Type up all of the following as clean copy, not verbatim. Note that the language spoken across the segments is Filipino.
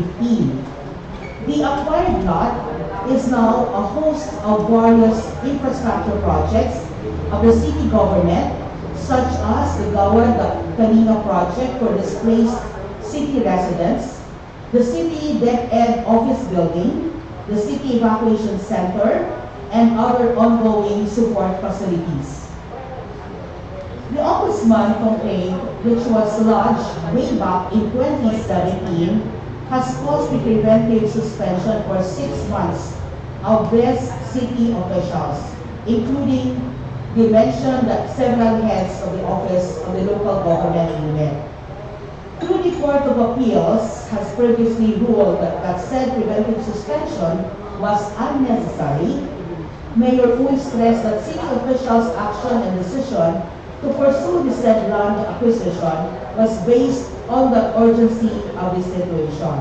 2015. The acquired lot is now a host of various infrastructure projects of the city government, such as the Gawad Kanina project for displaced city residents, the city DepEd office building, the city evacuation center, and other ongoing support facilities. The Ombudsman complaint, which was lodged way back in 2017, has caused the preventive suspension for 6 months of these city officials, including the mentioned several heads of the office of the local government unit. Through the Court of Appeals has previously ruled that said preventive suspension was unnecessary, Mayor Uy stressed that city officials' action and decision to pursue the said land acquisition was based on the urgency of the situation.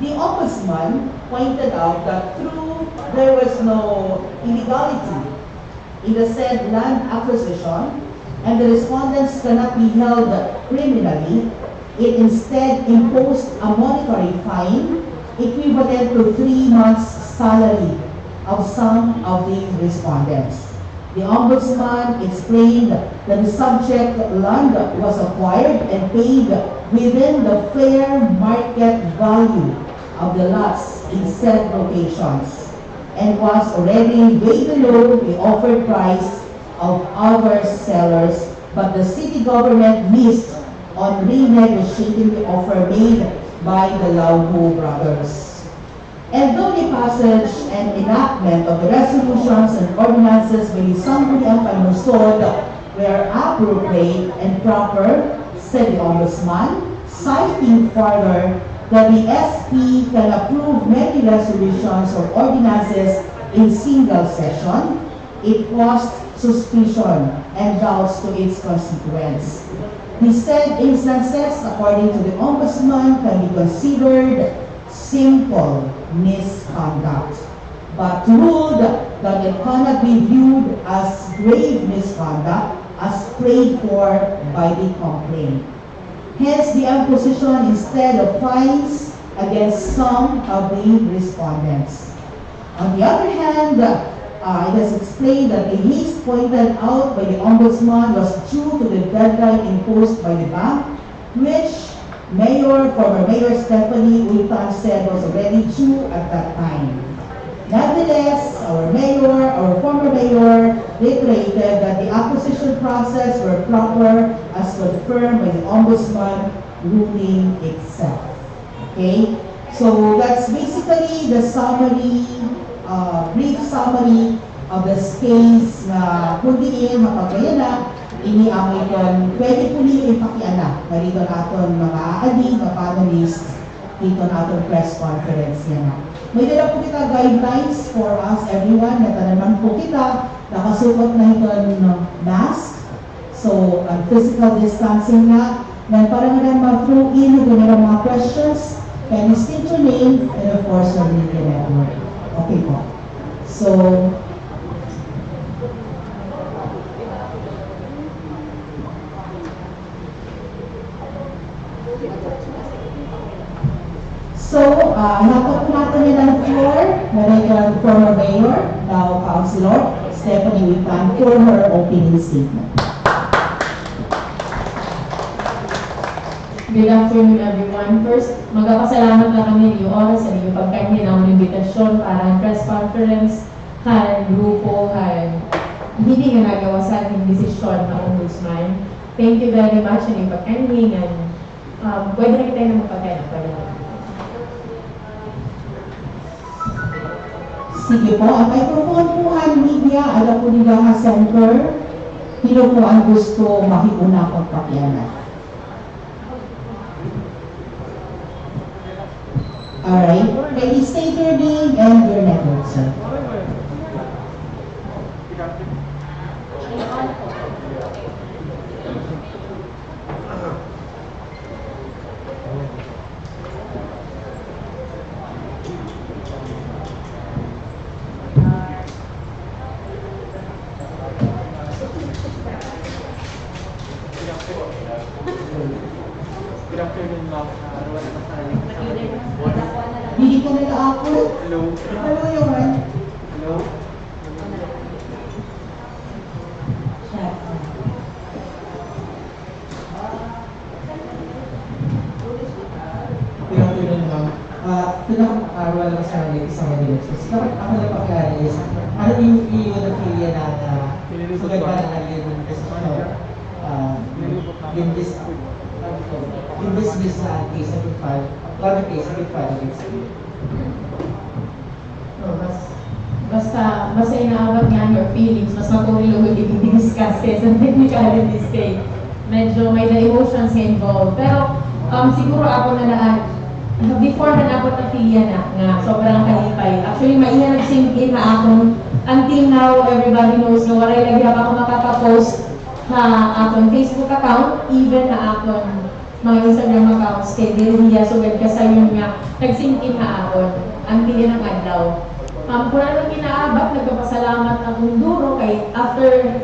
The Ombudsman pointed out that there was no illegality in the said land acquisition and the respondents cannot be held criminally, it instead imposed a monetary fine equivalent to 3 months' salary of some of the respondents. The Ombudsman explained that the subject land was acquired and paid within the fair market value of the lots in said locations and was already way below the offered price of other sellers, but the city government missed on renegotiating the offer made by the Lauho brothers. And though the passage and enactment of the resolutions and ordinances by the Sangguniang Panlungsod were appropriate and proper, said the Ombudsman, citing further that the SP can approve many resolutions or ordinances in single session, it caused suspicion and doubts to its constituents. The said instances, according to the Ombudsman, can be considered simple misconduct, but ruled that it cannot be viewed as grave misconduct as prayed for by the complaint. Hence, the imposition instead of fines against some of the respondents. On the other hand, it is explained that the haste pointed out by the Ombudsman was due to the deadline imposed by the bank, which former Mayor Stephany said was already due at that time. Nevertheless, our former mayor reiterated that the acquisition process were proper as confirmed by the Ombudsman ruling itself. Okay? So that's basically the summary, brief summary of the case na kundiin mapagayana ini ang iton pwede po niyo ipakiana na dito naton mga adik, mga panelists dito naton press conference yan na. May dala po kita guidelines for us everyone na tanaman po kita nakasuot na iton mask, so physical distancing na para nga ma-throw in kung meron mga questions, can you state your name and of course your media network. Okay po. So, napag po natin ang floor, na former mayor, now councilor, Stephany Witan, for her opening statement. Good afternoon, everyone. First, magpapasalamat na kami ng oras sa inyong pagkain ng invitasyon para ang press conference kan grupo kan hindi nga nagawa sa ating desisyon ng Ombudsman. Thank you very much sa inyong pagkain and pwede na kita ng pagkain. Sige po, ang microphone po ang media, alam po nila ang center, sino po ang gusto makiuna kong pakianan. Alright, ready, state your name and your network, sir. Good afternoon, ma'am. Hindi ka nila ako. Hello. Hello, Yohan. Hello. Good afternoon, ma'am. Pinaka-arwal lang sa akin isang elections. Dapat ako lang pakilala is, ano yung na-filia na maganda na alien in this case na case na pinfile, one case na pinfile against you. No, basta inaabot nga your feelings, mas matulog i-discuss kaysa technicalities kay medyo may emotions involved. Pero siguro ako na lang, before na ako na nga sobrang kalipay. Actually, maiya nag-sink in na ako. Until now, everybody knows na waray lagi ako makakapost na akong Facebook account, even na akong mga Instagram accounts kay Delia. So, kasayon nga, nag-sink in na ako. Until yan ang adlaw. Kung ano ginaabat, nagpapasalamat akong duro kay after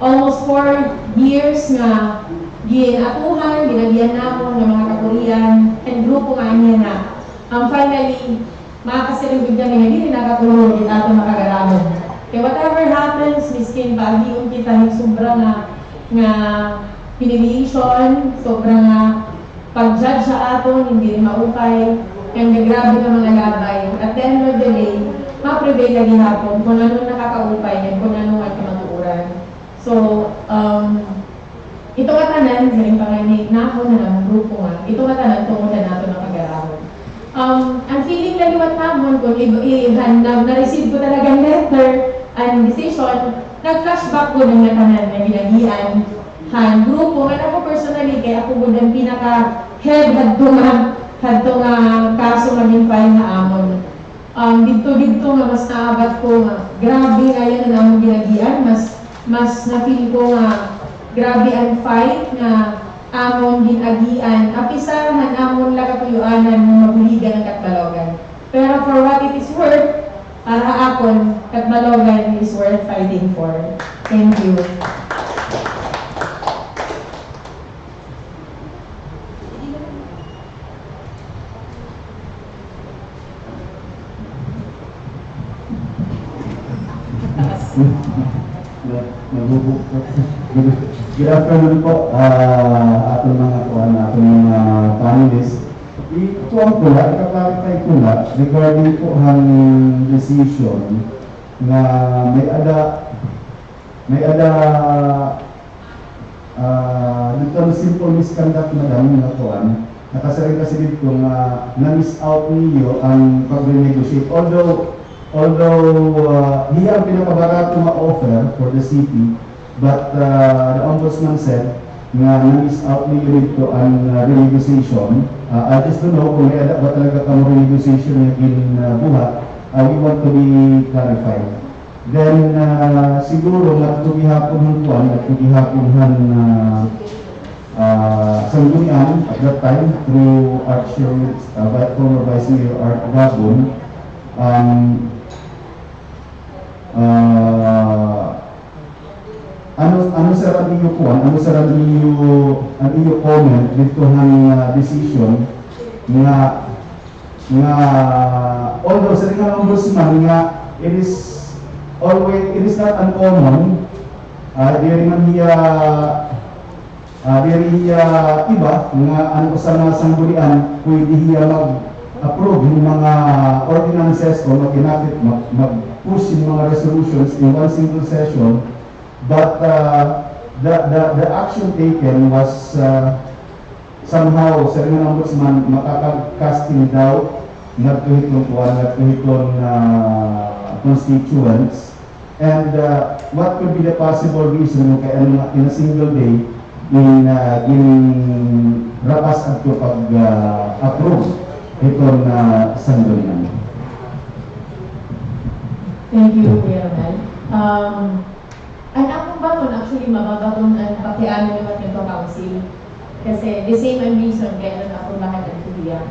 almost 4 years nga ginatuhan, ginagyan na ako ng mga kapurian and grupo nga niya na finally, makakasirigod na nga hindi nakatulog din ato makagaramon. Kaya whatever happens, miskin bagiyon kita yung sobra nga humiliation, sobra nga pag-judge sa aton, hindi rin maupay, and grabe na mga labay. At the end of the day, ma-prevail lagi hapon kung ano nakakaupay yan, kung ano ang kamatuuran. So, ito nga tanan, galing panganig na ako na lang, grupo nga, ito nga tanan, tungo na nato ng kagaramon. Ang feeling laliwat namon, kung na-receive ko talagang letter and decision, nag-flashback ko ng tanan na ginagian, grupo, nga ako personally, kaya ako po ng pinaka-head hadto nga kaso maging file na amon. Dito nga mas naabat ko nga, grabe nga yan na amon ginagian, mas na-feel ko nga, grabe ang fight na amon ginagian, apisahan amon lakatuyuanan ng mabuligan ng Katbalogan. Pero for what it is worth, para akon, Katbalogan is worth fighting for. Thank you. Good afternoon po, atong mga kuwan, atong mga panelists. Ituang ko lang, ika-clarify ko lang regarding po ang decision na may ada dito na simple misconduct na lang mga kuwan. Nakasarin kasi dito nga na-miss out niyo ang pag-renegotiate. Although he ang pinakabarato ma-offer for the city, but the Ombudsman said nga na-miss out niyo dito ang renegotiation. I just don't know kung may ada ba talaga kang renegotiation na buhat. We want to be clarified. Then siguro natugihapon ng kuwan, natugihapon ng sanggunian at that time through former Vice Mayor Art Gabon. Ano sa radyo kuwan, ano sa radyo ang iyo comment dito ng decision nga although sa ringan Ombudsman nga it is not uncommon diri iba nga ano sa mga sanggunian pwede hiya mag-approve ng mga ordinances o mag-push yung mga resolutions in one single session, but the action taken was somehow sa rin ng Ombudsman makakag-casting doubt nagtuhitong constituents, and what could be the possible reason kaya in a single day in rapas at pag-approve itong sanggunian. Thank you, Kuya Ronald. Ang akong baton, actually, mababaton ang pakiano naman nito council. Kasi the same ang reason kaya na ako lahat ng tuliya.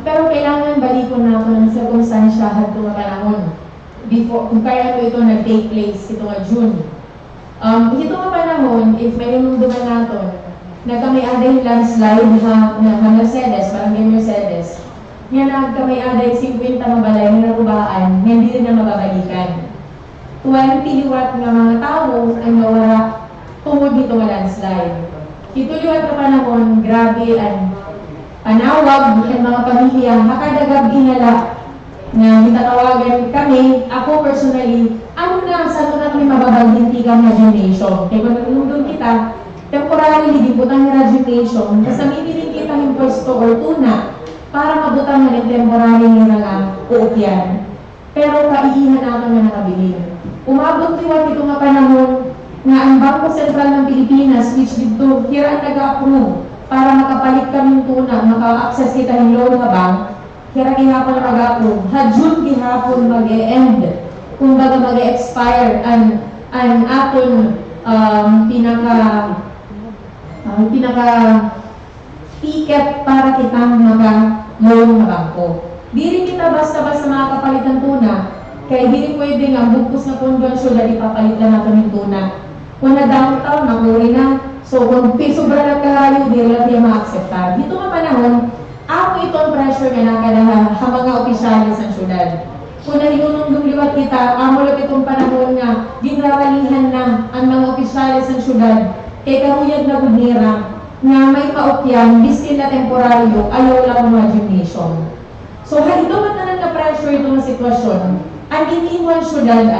Pero kailangan balikon na ako ng circumstansya at mga panahon. Before, kung kaya ito nag-take place, ito nga June. Ito nga panahon, if may lumduman natin, na kami ada yung landslide na Mercedes, barangay Mercedes, nga nagkamay aday 50 mabalay nga narubaan, nga hindi rin na mababalikan. 20 liwat nga mga tao ang nawala tungod dito nga landslide. Ito liwat na panahon, grabe ang panawag ng mga pamilya, makadagab inala nga hitatawagan kami, ako personally, ano na, sa na kami mababaglintigang radiation. Kaya kung nalulungdon kita, temporarily dibutang radiation, kasi mimiling kita yung pwesto or tuna para mabutang na ng temporary nga nga uukyan. Pero kaiihan natin nga nakabilin. Umabot liwat ito nga panahon nga ang Bangko Sentral ng Pilipinas, which dito, kira ang nag-approve para makapalit kami tuna, maka-access kita ng loan nga bank, kira gihapon na mag-approve, June gihapon mag-e-end, kumbaga mag-e-expire ang aton pinaka ticket para kitang mag-loan nga bangko. Di rin kita basta-basta makakapalit ng tuna, kaya di rin pwede nga bugkos na konvensyon na ipapalit na natin yung tuna. Kung na-downtown, nakuri na, so kung sobra na kalayo, di rin natin ma-acceptar. Dito nga panahon, ako itong pressure nga nakalahan sa mga opisyalis ng syudad. Kung nahinunong lumiwat kita, amo lang itong panahon nga, ginrawalihan na ang mga opisyalis ng syudad, kay karuyag na gudnira, nga may paupyan, biskin na temporaryo, ayaw lang imagination. So, ito matanan na pressure itong sitwasyon, ang iniwan syudad,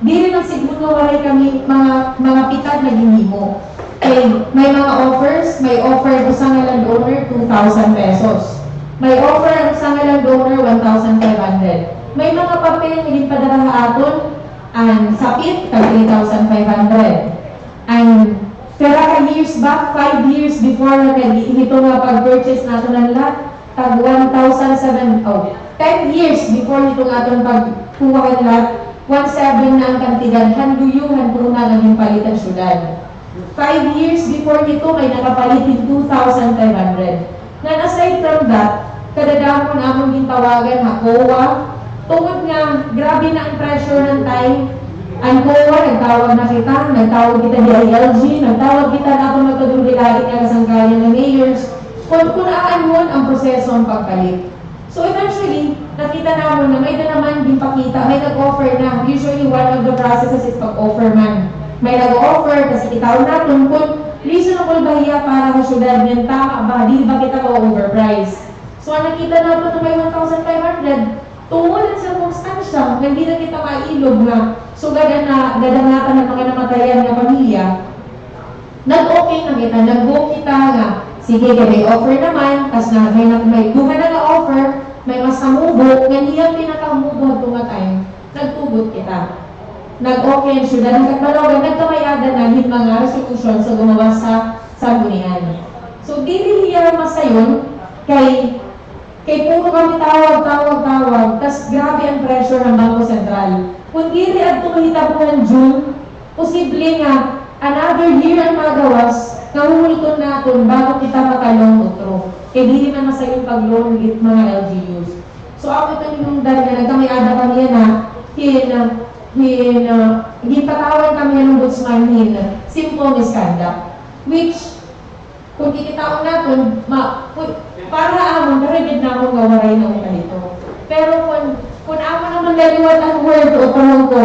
di rin ang siguro waray kami mga pitad na ginimo. Okay, may mga offers, may offer ko sa ngalang donor 2,000 pesos. May offer ang sa ngalang donor 1,500. May mga papel na ginpadara aton, ang sapit, tag 3,500. Ang pera ka years back, 5 years before na ito nga pag-purchase natin ng lot, tag 1,007, 10 years before ito nga itong pagkuha ng lot, 1,700 na ang kantidad, handuyuhan po na naging palitan syudad. 5 years before nito, may nakapalit din 2,500. Nga aside from that, kadadamon among gintawagan na COA, tungod nga, grabe na ang pressure ng time. Ang COA, nagtawag na kita, nagtawag kita DILG, nagtawag kita na itong magkadulilain nga kasangkayan ng mayors, kung aanon ang proseso ang pagpalit. So eventually, nakita namin na may na naman din pakita, may nag-offer na. Usually, one of the processes is pag-offer man. May nag-offer, kasi itaw natin kung reasonable ba hiya para sa syudad niyan, tama ba, di ba kita overprice. So nakita natin na may 1,500, tungod ang circumstansya, na hindi na kita mailog na, so gadanatan ng mga namatayan na pamilya, nag-okay na kita, nag-go kita nga, sige, may offer naman, tas na may duha na offer, may mas namubo, nga niya pinakamubo at time, nagtugot kita. Nag-okay ang syudad, nagkatalogan, nagkamayada na yung mga resolution sa gumawa sa sanggunian. So, di rin hiya masayon, kay puro kami tawag, tas grabe ang pressure ng Bangko Sentral. Kung di rin at tumahita po ng June, posible nga, another year ang magawas, kahulton natin bago kita makalong utro. Kaya di rin man masayon pag-loan with mga LGUs. So, ako ito yung dahil nagkamayada kami hindi patawan kami ng Ombudsman simple misconduct, which kung kikitaon natin, para amon, narimid na akong gawaray ng mga ito. Pero kung ako naman laliwat ang word o parang ko,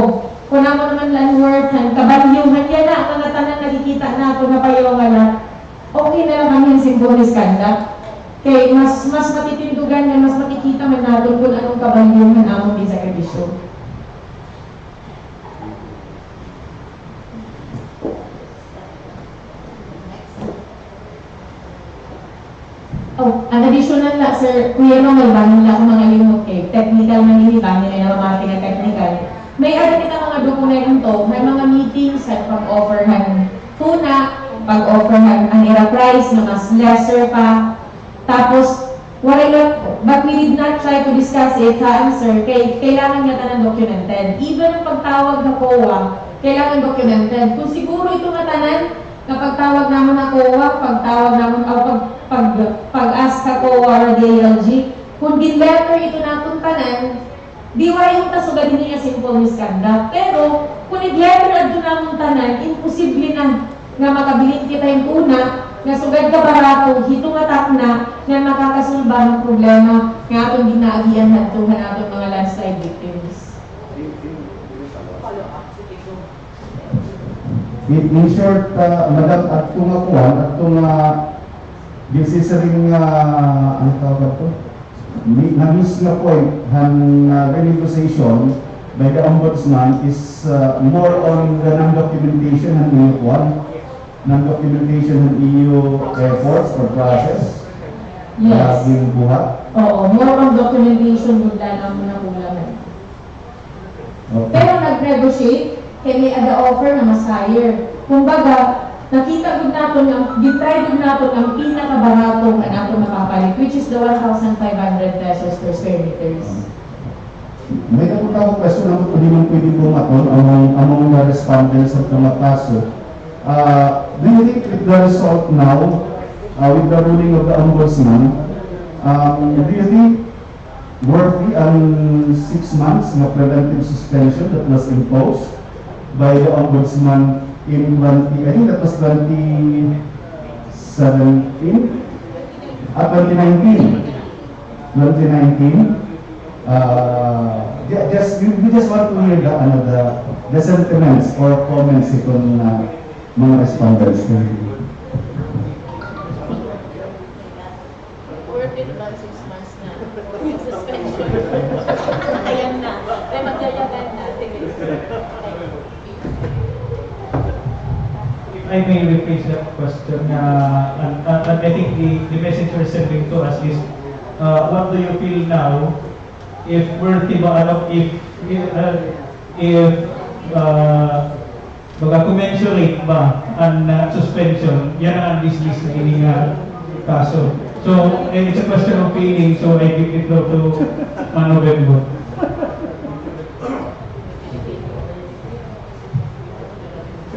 kung ako naman laliwat ang kabalyuhan yan na, ang tanan nakikita na ito na payongan na, okay na lang kami yung simple misconduct. Kaya mas matitindugan na, mas makikita man natin kung anong kabalyuhan amon din sa kabisyo. Ang additional na, sir, kuya mo malbangin na ako mga limot technical na nilibangin ay namamating na technical. May ada kita mga dokumento, may mga meetings at pag-offerhan tuna, pag-offerhan ang era price na mas lesser pa. Tapos, but we did not try to discuss it, sir, kailangan niya tanang documented. Even ang pagtawag na COA, kailangan documented. Kung siguro ito matanan, kapag tawag naman na COA, pagtawag naman, pag-ask ka COA or DILG, kung din-letter ito napuntanan, di wala yung tasugad niya simple misconduct. Pero, kung nag-letter at doon napuntanan, imposible na nga makabilin kita yung una, nga sugad ka barato, hitong atak na, nga makakasulba ng problema nga atong ginaagian hantuhan atong mga landslide victims. In short, madam, at kung akuan, at kung this is rin ano tawag ito? Na-miss na point, renegotiation by the Ombudsman is more on the non-documentation ng EU kuan, non-documentation ng EU efforts or process. Yes. Yung buhat. Oo, more on documentation gud lang ang nakulangan. Okay. Pero nag-negotiate, kaya may ada offer na mas higher. Kumbaga, nakita gud naton ang gitry gud naton ang pinakabaratong na naton makapalit, which is the 1,500 pesos per square meters. May napunta akong question na kung hindi man pwede bumaton among mga respondents sa mga kaso. Do you think with the result now, with the ruling of the Ombudsman, do you think worthy ang 6 months na preventive suspension that was imposed by the Ombudsman in I think that was 2017 at 2019. We just want to hear the sentiments or comments itong mga respondents. Worth it ba 6 months na? Suspension. Ayan na. Ay, magyayagan na. I may rephrase that question, and I think the message you're sending to us is, what do you feel now? If worthy ba, commensurate ba ang suspension, yan ang dismiss na ining kaso. So, it's a question of feeling, so I give it to Manovembo.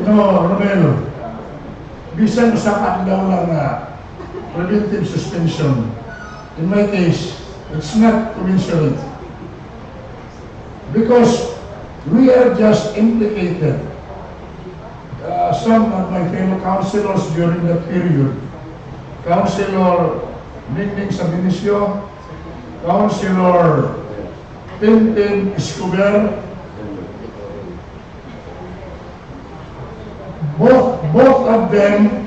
Romelo, bisan sa daw lang preventive suspension. In my case, it's not commensurate. Because we are just implicated. Some of my fellow councilors during that period, Councilor Ningning Sabinicio, Councilor Tintin Escobar, both of them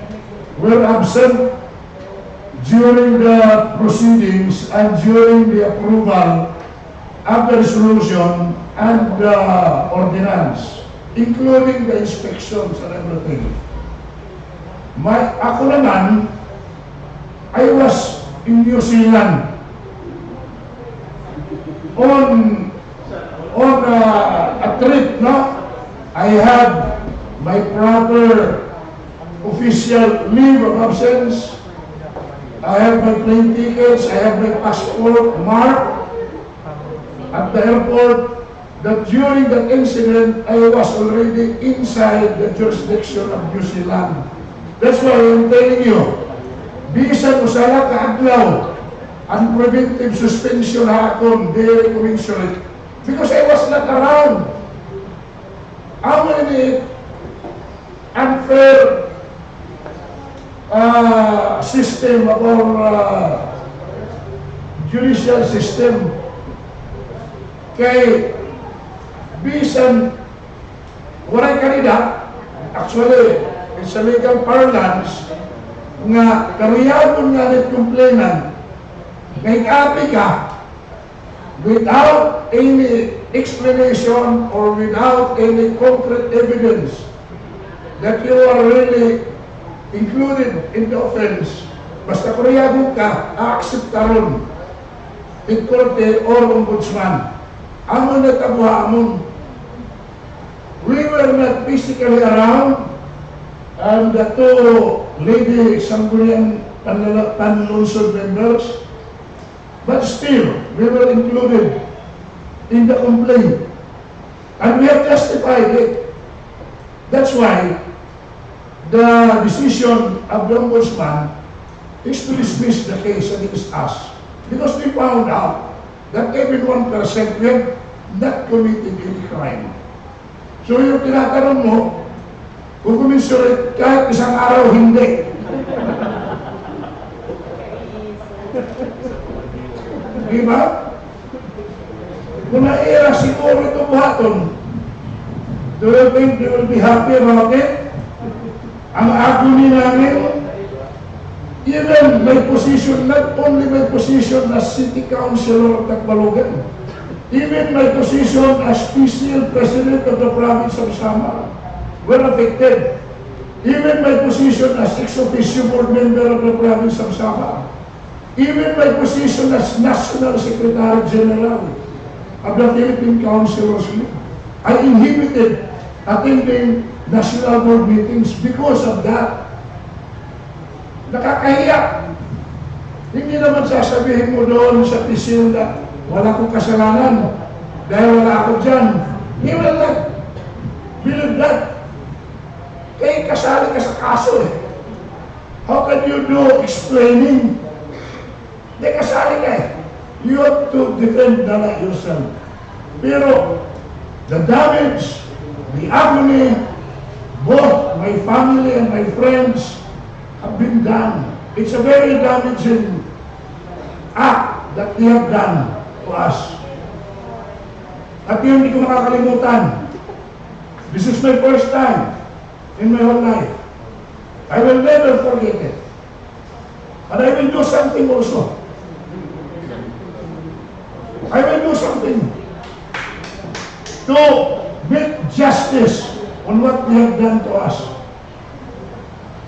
were absent during the proceedings and during the approval of the resolution and the ordinance, including the inspections and everything. Ako naman, I was in New Zealand on a trip, no? I had my proper official leave of absence. I have my plane tickets, I have my passport marked at the airport that during that incident, I was already inside the jurisdiction of New Zealand. That's why I'm telling you, bisan usala ka adlaw, ang preventive suspension hakon, very commensurate. Because I was not around. How many unfair system of our judicial system kay bisan waray kanida, actually it's a legal parlance nga kariyabon nga ni complainant nga ikapi ka without any explanation or without any concrete evidence that you are really included in the offense. Basta kuriyabon ka, a-accept ka ron in korte or ombudsman. Amon na tabuha amon. We were not physically around, and the two Lady Sangguniang Panlunsod members, but still, we were included in the complaint. And we have justified it. That's why the decision of the Ombudsman is to dismiss the case against us. Because we found out that even 1% we have not committed any crime. So yung tinatanong mo, kung kuminsurate kahit isang araw, hindi. Di ba? Kung naira siguro ito buhaton, do you think they will be happy about it? Ang agony namin, even my position, not only my position as City Councilor of Tacloban, even my position as PCL President of the Province of Samar were affected. Even my position as ex-officio board member of the Province of Samar, even my position as National Secretary General of the Philippine Councilors League, I inhibited attending national board meetings because of that. Nakakahiya. Hindi naman sasabihin mo doon sa PCL na wala akong kasalanan dahil wala ako dyan. He will not believe that. Eh, kasali ka sa kaso eh. How can you do explaining? Hindi, kasali ka eh. You have to defend yourself. Pero, the damage, the agony, both my family and my friends have been done. It's a very damaging act that they have done to us. At yun, hindi ko makakalimutan. This is my first time in my whole life. I will never forget it. And I will do something also. I will do something to make justice on what they have done to us.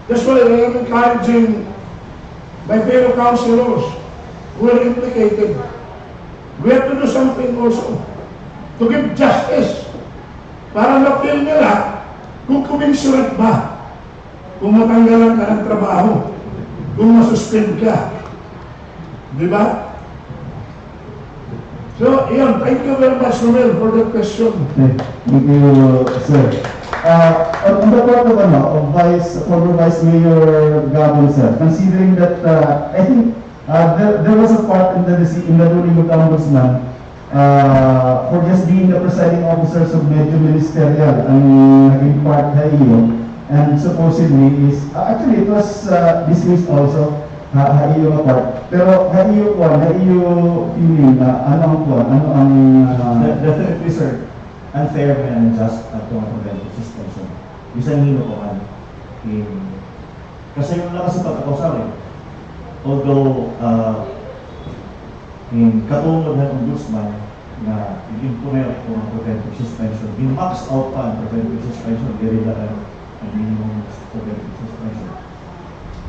That's why I am encouraging my fellow councilors who are implicated. We have to do something also to give justice para ma-feel nila kung kuminsurat ba, kung matanggalan ka ng trabaho, kung masuspend ka. Di ba? So, yun, thank you very much, Romel, for that question. Thank you, sir. On the part of, former Vice Mayor Gabon, sir, considering that, I think, there was a part in the ruling of the Ombudsman for just being the presiding officers of medyo ministerial ang naging part na iyo, and supposedly is, actually it was dismissed also, iyo nga part. Pero iyo feeling na ano ang Definitely, sir. Unfair and unjust at kung preventive suspension. Bisan hino ko man. Kasi yung lakas sa pagkakausap eh. Although, katulad ng Ombudsman na i-implement ko ang preventive suspension, in-max out pa ang preventive suspension, very lang ang minimum preventive suspension.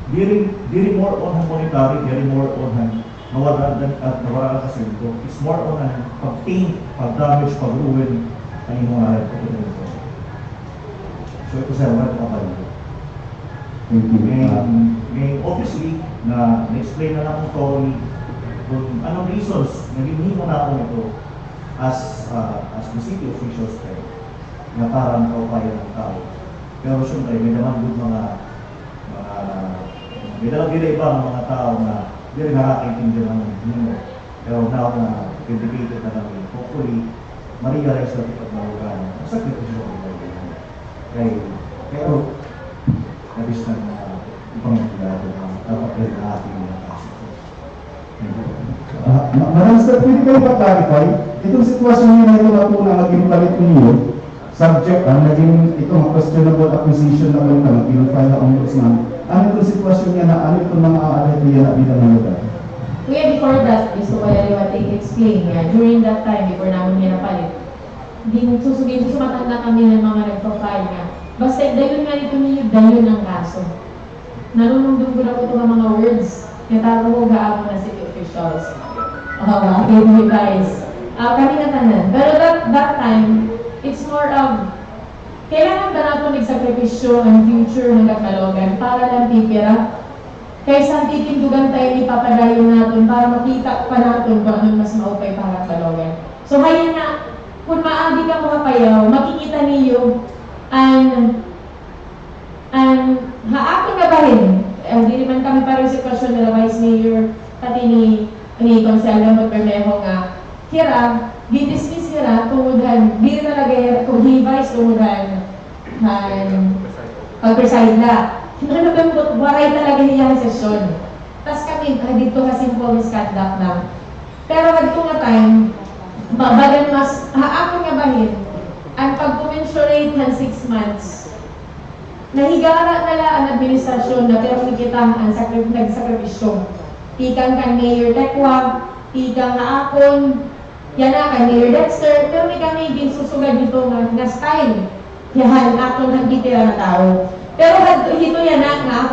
Very more on ang monetary, very more on ang nawala ka sa ito. It's more on ang pag-paint, pag-damage, pag-ruin, ang inyong aral ko ito. So ito sir, wala ito kapalito. Thank you. And obviously, na-explain na lang kung thoroughly kung anong reasons naging mo na ako ito as the city officials tayo na parang kaupayan ng tao. Pero syempre, may naman doon may dalang ibang mga tao na hindi rin nakakaintindihan ng hino. Pero now na vindicated na namin, hopefully, ma-realize na ito pag-malugan ang sakripisyo ko kaya nabis na ibang nagkilado na dapat rin na ating mga kaso. Madam Sir, pwede kayo pa-clarify, itong sitwasyon niyo na ito na po na naging palit ninyo, subject, naging itong questionable acquisition na kayo na pinag-file na Ombudsman, ano itong sitwasyon niya na ano itong mga aalit niya na bilang ng lugar? Kuya, before that, gusto ko yung ating explain nga, during that time, before namin niya napalit, sumatang na kami ng mga nagpa-file nga. Basta dayon nga ito niyo, dayon ng kaso. Nanunundong ko na po itong mga words, nataro ko gaamo na city officials. Thank you guys. Kami na tanan. Pero that time, it's more of, kailangan ba natin nagsakripisyo ang future ng Tacloban para lang pipira? Kaysa titindugan tayo ni papadayon natin para makita pa natin kung anong mas maupay para Tacloban. So kaya na, kung maagi ka mga payaw, makikita niyo ang haapin na ba rin? Hindi naman kami parang sitwasyon na Vice Mayor, pati ni Conselho Bermejo nga, kira, di-dismiss kira, tumudan, di rin talaga kung hi-vice tumudan, pag-preside na. Ano ba waray talaga niya ang sesyon. Tapos kami, dito kasi po misconduct na Pero hadto nga time, bagan mas haakon nga bahin, ang pag-commensurate ng 6 months, nahigara nala ang administrasyon na pero nakikita ang nagsakripisyo. Tikang kan Mayor Tekwa, tikang nga akon, yan na kan Mayor Dexter, pero may kami ginsusugad dito nga style. Yahan, akon ang titira na tao. Pero hito yan na nga akon